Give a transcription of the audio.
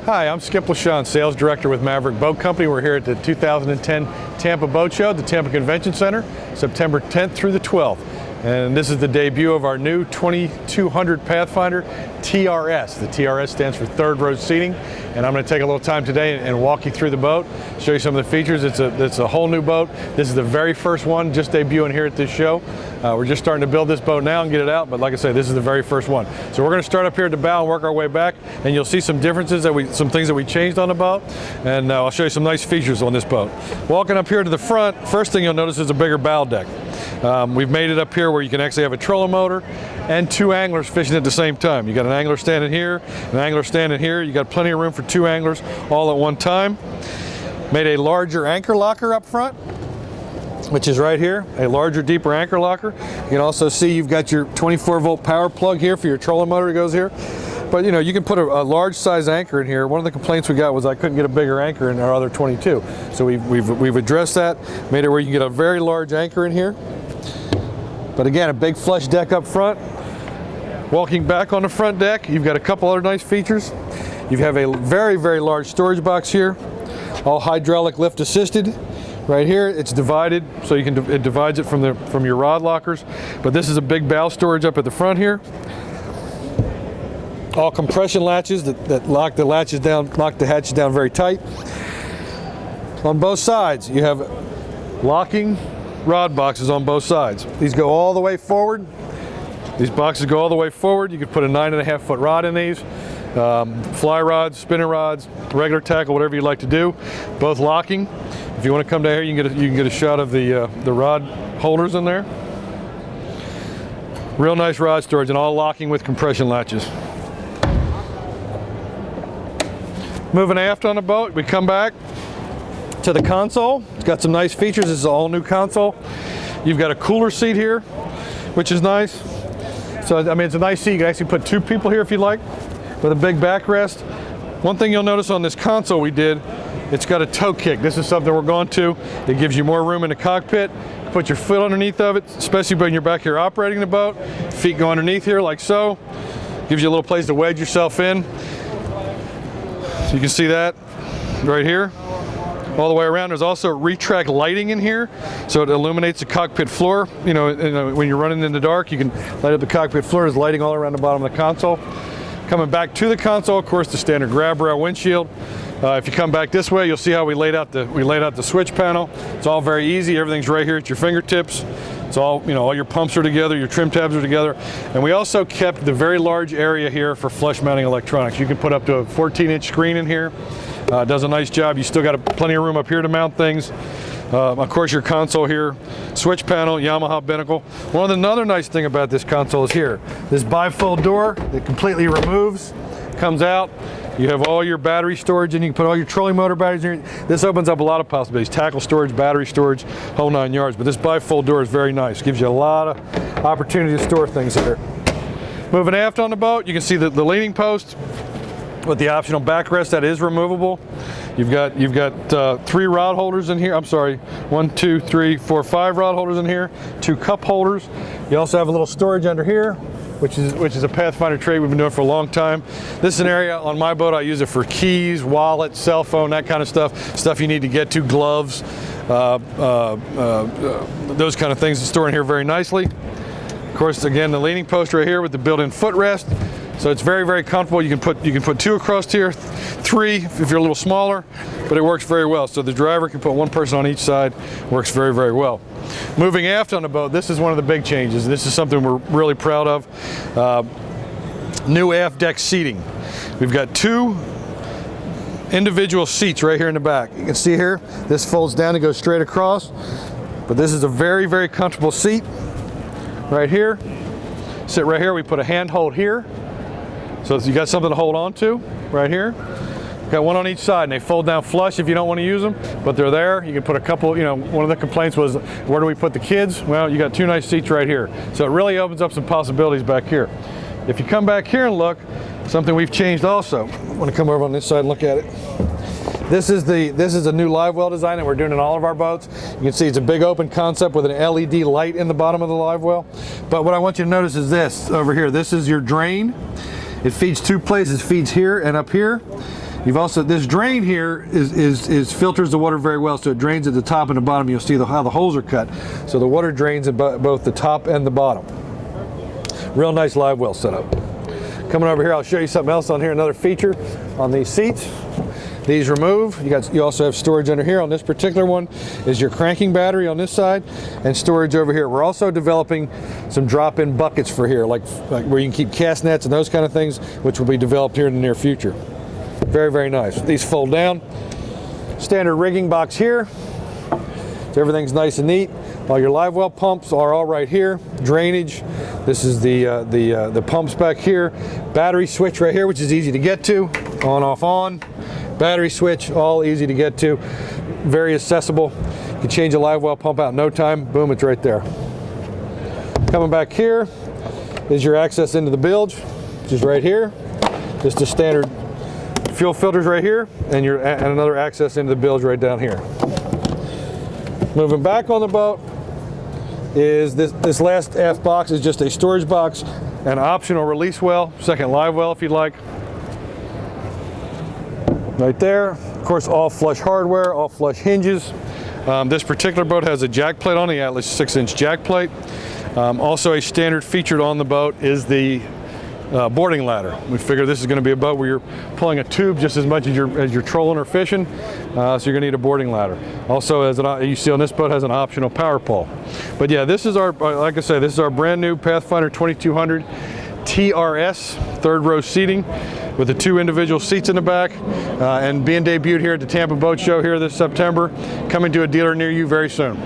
Hi, I'm Skip LaShawn, Sales Director with Maverick Boat Company. We're here at the 2010 Tampa Boat Show at the Tampa Convention Center, September 10th through the 12th. And this is the debut of our new 2200 Pathfinder TRS. The TRS stands for third row seating. And I'm going to take a little time today and walk you through the boat, show you some of the features. It's a whole new boat. This is the very first one just debuting here at this show. We're just starting to build this boat now and get it out, but like I say, this is the very first one. So we're going to start up here at the bow and work our way back, and you'll see some differences, some things that we changed on the boat, and I'll show you some nice features on this boat. Walking up here to the front, first thing you'll notice is a bigger bow deck. We've made it up here where you can actually have a trolling motor and two anglers fishing at the same time. You got an angler standing here, an angler standing here. You got plenty of room for two anglers all at one time. Made a larger anchor locker up front, which is right here, a larger, deeper anchor locker. You can also see you've got your 24-volt power plug here for your trolling motor that goes here. But you know, you can put a large size anchor in here. One of the complaints we got was I couldn't get a bigger anchor in our other 22. So we've addressed that, made it where you can get a very large anchor in here. But again, a big flush deck up front. Walking back on the front deck, you've got a couple other nice features. You have a very, very large storage box here, all hydraulic lift assisted. Right here, it's divided, so it divides it from your rod lockers. But this is a big bow storage up at the front here. All compression latches that lock the hatches down very tight. On both sides, you have locking rod boxes on both sides. These go all the way forward. These boxes go all the way forward. You could put a 9.5 foot rod in these. Fly rods, spinner rods, regular tackle, whatever you'd like to do. Both locking. If you want to come down here, you can get a shot of the rod holders in there. Real nice rod storage, and all locking with compression latches. Moving aft on the boat, we come back to the console. It's got some nice features. This is an all new console. You've got a cooler seat here, which is nice. So I mean, it's a nice seat. You can actually put two people here if you like, with a big backrest. One thing you'll notice on this console we did, it's got a toe kick. This is something we're going to. It gives you more room in the cockpit. You put your foot underneath of it, especially when you're back here operating the boat. Feet go underneath here like so. Gives you a little place to wedge yourself in. So you can see that right here. All the way around. There's also retract lighting in here, so it illuminates the cockpit floor. You know, when you're running in the dark, you can light up the cockpit floor. There's lighting all around the bottom of the console. Coming back to the console, of course, the standard grab rail windshield. If you come back this way, you'll see how we laid out the switch panel. It's all very easy. Everything's right here at your fingertips. It's all, you know, all your pumps are together, your trim tabs are together. And we also kept the very large area here for flush mounting electronics. You can put up to a 14-inch screen in here. It does a nice job. You still got plenty of room up here to mount things. Of course, your console here, switch panel, Yamaha binnacle. Another nice thing about this console is here. This bifold door that completely removes, comes out. You have all your battery storage, and you can put all your trolling motor batteries in here. This opens up a lot of possibilities. Tackle storage, battery storage, whole 9 yards. But this bifold door is very nice. Gives you a lot of opportunity to store things here. Moving aft on the boat, you can see the leaning post with the optional backrest that is removable. You've got 3 rod holders in here. I'm sorry, 1, 2, 3, 4, 5 rod holders in here, 2 cup holders. You also have a little storage under here, which is a Pathfinder tray we've been doing for a long time. This is an area on my boat I use it for keys, wallet, cell phone, that kind of stuff you need to get to, gloves, those kind of things to store in here very nicely. Of course, again, the leaning post right here with the built-in footrest. So it's very, very comfortable. You can put 2 across here, 3 if you're a little smaller, but it works very well. So the driver can put 1 person on each side. Works very, very well. Moving aft on the boat, this is one of the big changes. This is something we're really proud of. New aft deck seating. We've got 2 individual seats right here in the back. You can see here, this folds down and goes straight across. But this is a very, very comfortable seat right here. Sit right here. We put a handhold here. So you got something to hold on to right here. Got 1 on each side, and they fold down flush if you don't want to use them, but they're there. You can put a couple, you know, one of the complaints was, where do we put the kids? Well, you got 2 nice seats right here. So it really opens up some possibilities back here. If you come back here and look, something we've changed also. I want to come over on this side and look at it. This is a new live well design that we're doing in all of our boats. You can see it's a big open concept with an LED light in the bottom of the live well. But what I want you to notice is this over here. This is your drain. It feeds 2 places. It feeds here and up here. You've also, this drain here is filters the water very well, so it drains at the top and the bottom. You'll see how the holes are cut. So the water drains at both the top and the bottom. Real nice live well setup. Coming over here, I'll show you something else on here, another feature on these seats. These remove. You also have storage under here. On this particular one is your cranking battery on this side, and storage over here. We're also developing some drop-in buckets for here, like where you can keep cast nets and those kind of things, which will be developed here in the near future. Very, very nice. These fold down. Standard rigging box here. So everything's nice and neat. All your live well pumps are all right here. Drainage. This is the pumps back here. Battery switch right here, which is easy to get to. On, off, on. Battery switch, all easy to get to. Very accessible. You can change a live well pump out in no time. Boom, it's right there. Coming back here is your access into the bilge, which is right here. Just a standard fuel filters right here, and another access into the bilge right down here. Moving back on the boat is this last aft box is just a storage box, an optional release well, second live well if you'd like. Right there. Of course, all flush hardware, all flush hinges. This particular boat has a jack plate on the Atlas, 6-inch jack plate. Also a standard featured on the boat is the boarding ladder. We figure this is going to be a boat where you're pulling a tube just as much as you're trolling or fishing, so you're going to need a boarding ladder. Also, as you see on this boat, has an optional power pole. But yeah, this is our, like I say, this is our brand new Pathfinder 2200 TRS, third row seating, with the 2 individual seats in the back, and being debuted here at the Tampa Boat Show here this September, coming to a dealer near you very soon.